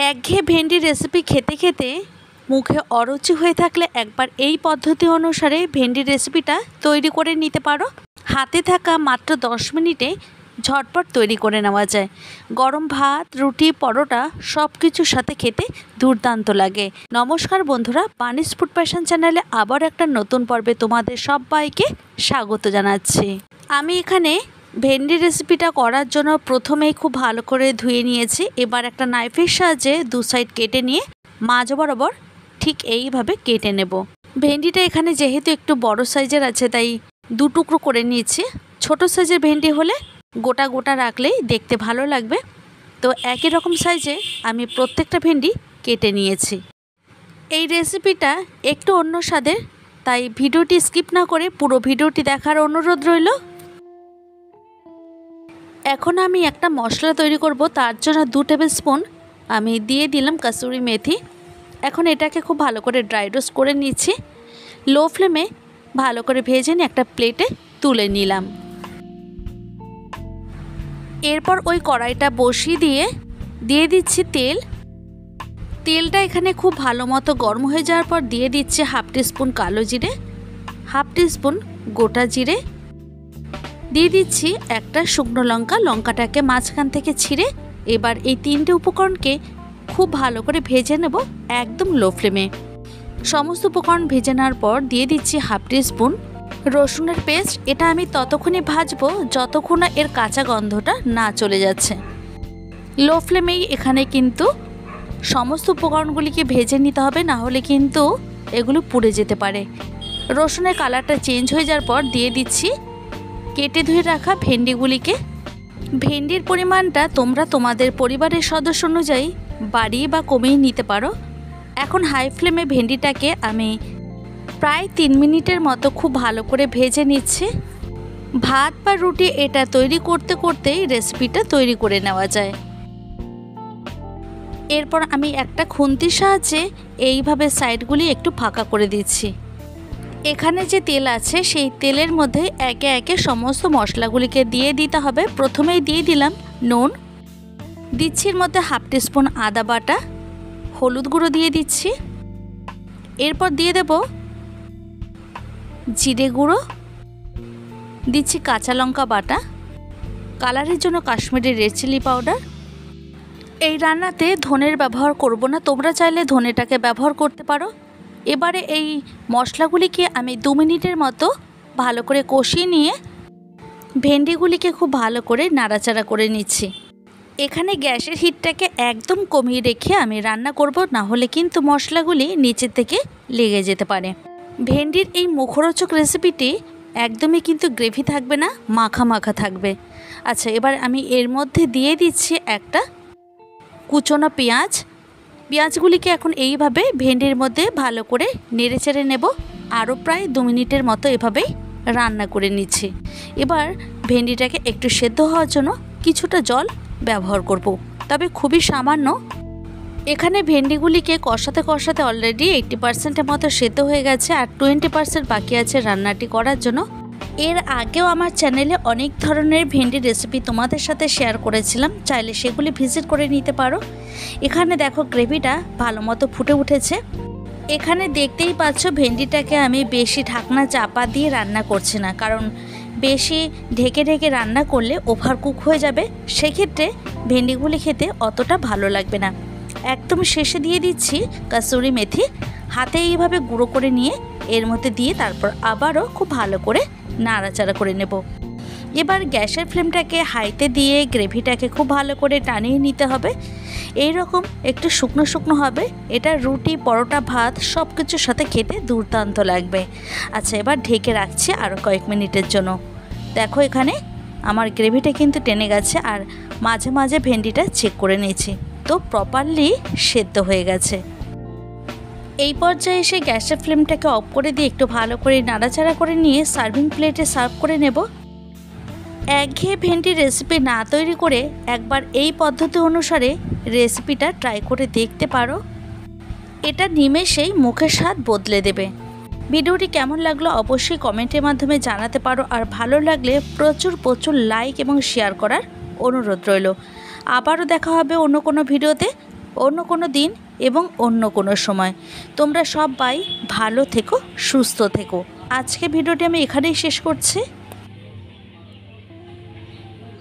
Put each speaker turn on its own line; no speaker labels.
একঘেয়ে ভেন্ডি রেসিপি খেতে খেতে মুখে অরুচি হয়ে থাকলে একবার এই পদ্ধতি অনুসারে ভেন্ডি রেসিপিটা তৈরি করে নিতে পারো। হাতে থাকা মাত্র 10 মিনিটে ঝটপট তৈরি করে নেওয়া যায়। গরম ভাত, রুটি, পরোটা সব কিছুর সাথে খেতে দুর্দান্ত লাগে। নমস্কার বন্ধুরা, বানিস ফুড প্যাশন চ্যানেলে আবার একটা নতুন পর্বে তোমাদের সবাইকে স্বাগত জানাচ্ছি। আমি এখানে ভেন্ডি রেসিপিটা করার জন্য প্রথমেই খুব ভালো করে ধুয়ে নিয়েছি। এবার একটা নাইফের সাহায্যে দু সাইড কেটে নিয়ে মাঝ বরাবর ঠিক এইভাবে কেটে নেব। ভেন্ডিটা এখানে যেহেতু একটু বড় সাইজের আছে তাই দু টুকরো করে নিয়েছি। ছোট সাইজের ভেন্ডি হলে গোটা গোটা রাখলেই দেখতে ভালো লাগবে। তো একই রকম সাইজে আমি প্রত্যেকটা ভেন্ডি কেটে নিয়েছি। এই রেসিপিটা একটু অন্য স্বাদের, তাই ভিডিওটি স্কিপ না করে পুরো ভিডিওটি দেখার অনুরোধ রইল। এখন আমি একটা মশলা তৈরি করব, তার জন্য 2 টেবিল স্পুন আমি দিয়ে দিলাম কাসুরি মেথি। এখন এটাকে খুব ভালো করে ড্রাই রোস্ট করে নিচ্ছি। লো ফ্লেমে ভালো করে ভেজে নিয়ে একটা প্লেটে তুলে নিলাম। এরপর ওই কড়াইটা বসিয়ে দিয়ে দিচ্ছি তেল। তেলটা এখানে খুব ভালো মতো গরম হয়ে যাওয়ার পর দিয়ে দিচ্ছি 1/2 টিস্পুন কালো জিরে, 1/2 টিস্পুন গোটা জিরে, দিয়ে দিচ্ছি একটা শুকনো লঙ্কা। লঙ্কাটাকে মাঝখান থেকে ছিঁড়ে এবার এই 3টে উপকরণকে খুব ভালো করে ভেজে নেব একদম লো ফ্লেমে। সমস্ত উপকরণ ভেজে নেওয়ার পর দিয়ে দিচ্ছি 1/2 টিস্পুন রসুনের পেস্ট। এটা আমি ততক্ষণই ভাজবো যতক্ষণ না এর কাঁচা গন্ধটা না চলে যাচ্ছে। লো ফ্লেমেই এখানে কিন্তু সমস্ত উপকরণগুলিকে ভেজে নিতে হবে, না হলে কিন্তু এগুলো পুড়ে যেতে পারে। রসুনের কালারটা চেঞ্জ হয়ে যাওয়ার পর দিয়ে দিচ্ছি কেটে ধুয়ে রাখা ভেন্ডিগুলিকে। ভেন্ডির পরিমাণটা তোমরা তোমাদের পরিবারের সদস্য অনুযায়ী বাড়িয়ে বা কমিয়ে নিতে পারো। এখন হাই ফ্লেমে ভেন্ডিটাকে আমি প্রায় 3 মিনিটের মতো খুব ভালো করে ভেজে নিচ্ছি। ভাত বা রুটি এটা তৈরি করতে করতেই রেসিপিটা তৈরি করে নেওয়া যায়। এরপর আমি একটা খুন্তির সাহায্যে এইভাবে সাইডগুলি একটু ফাঁকা করে দিচ্ছি। এখানে যে তেল আছে সেই তেলের মধ্যে একে একে সমস্ত মশলাগুলিকে দিয়ে দিতে হবে। প্রথমেই দিয়ে দিলাম নুন, দিচ্ছি এর মধ্যে 1/2 টিস্পুন আদা বাটা, হলুদ গুঁড়ো দিয়ে দিচ্ছি। এরপর দিয়ে দেব জিরে গুঁড়ো, দিচ্ছি কাঁচা লঙ্কা বাটা, কালারের জন্য কাশ্মীরি রেড চিলি পাউডার। এই রান্নাতে ধনের ব্যবহার করব না, তোমরা চাইলে ধনেটাকে ব্যবহার করতে পারো। এবারে এই মশলাগুলিকে আমি 2 মিনিটের মতো ভালো করে কষিয়ে নিয়ে ভেন্ডিগুলিকে খুব ভালো করে নাড়াচাড়া করে নিচ্ছি। এখানে গ্যাসের হিটটাকে একদম কমিয়ে রেখে আমি রান্না করব, না হলে কিন্তু মশলাগুলি নিচের থেকে লেগে যেতে পারে। ভেন্ডির এই মুখরোচক রেসিপিটি একদমই কিন্তু গ্রেভি থাকবে না, মাখা মাখা থাকবে। আচ্ছা, এবার আমি এর মধ্যে দিয়ে দিচ্ছি একটা কুচনো পেঁয়াজ। পেঁয়াজগুলিকে এখন এইভাবে ভেন্ডির মধ্যে ভালো করে নেড়েচেড়ে নেব। আরও প্রায় 2 মিনিটের মতো এভাবেই রান্না করে নিচ্ছি। এবার ভেন্ডিটাকে একটু সেদ্ধ হওয়ার জন্য কিছুটা জল ব্যবহার করব, তবে খুবই সামান্য। এখানে ভেন্ডিগুলিকে কষাতে কষাতে অলরেডি 80% মতো সেদ্ধ হয়ে গেছে, আর 20% বাকি আছে রান্নাটি করার জন্য। এর আগেও আমার চ্যানেলে অনেক ধরনের ভেন্ডি রেসিপি তোমাদের সাথে শেয়ার করেছিলাম, চাইলে সেগুলি ভিজিট করে নিতে পারো। এখানে দেখো গ্রেভিটা ভালো মতো ফুটে উঠেছে। এখানে দেখতেই পাচ্ছ ভেন্ডিটাকে আমি বেশি ঢাকনা চাপা দিয়ে রান্না করছি না, কারণ বেশি ঢেকে ঢেকে রান্না করলে ওভার কুক হয়ে যাবে, সেক্ষেত্রে ভেন্ডিগুলি খেতে অতটা ভালো লাগবে না। একদম শেষে দিয়ে দিচ্ছি কাসুরি মেথি। হাতে এইভাবে গুঁড়ো করে নিয়ে এর মধ্যে দিয়ে তারপর আবারও খুব ভালো করে নাড়াচাড়া করে নেব। এবার গ্যাসের ফ্লেমটাকে হাইতে দিয়ে গ্রেভিটাকে খুব ভালো করে টানিয়ে নিতে হবে। এই রকম একটু শুকনো শুকনো হবে। এটা রুটি, পরোটা, ভাত সব কিছুর সাথে খেতে দুর্দান্ত লাগবে। আচ্ছা, এবার ঢেকে রাখছি আরও কয়েক মিনিটের জন্য। দেখো এখানে আমার গ্রেভিটা কিন্তু টেনে গেছে, আর মাঝে মাঝে ভেন্ডিটা চেক করে নিয়েছি, তো প্রপারলি সেদ্ধ হয়ে গেছে। এই পর্যায়ে এসে গ্যাসের ফ্লেমটাকে অফ করে দিয়ে একটু ভালো করে নাড়াচাড়া করে নিয়ে সার্ভিং প্লেটে সার্ভ করে নেব। একঘেয়ে ভেন্ডি রেসিপি না তৈরি করে একবার এই পদ্ধতি অনুসারে রেসিপিটা ট্রাই করে দেখতে পারো। এটা নিমেষেই মুখের স্বাদ বদলে দেবে। ভিডিওটি কেমন লাগলো অবশ্যই কমেন্টের মাধ্যমে জানাতে পারো, আর ভালো লাগলে প্রচুর লাইক এবং শেয়ার করার অনুরোধ রইল। আবারও দেখা হবে অন্য কোনো ভিডিওতে। অন্য কোনো দিন এবং অন্য কোনো সময়। তোমরা সবাই ভালো থেকো, সুস্থ থেকো। আজকে ভিডিওটি আমি এখানেই শেষ করছি।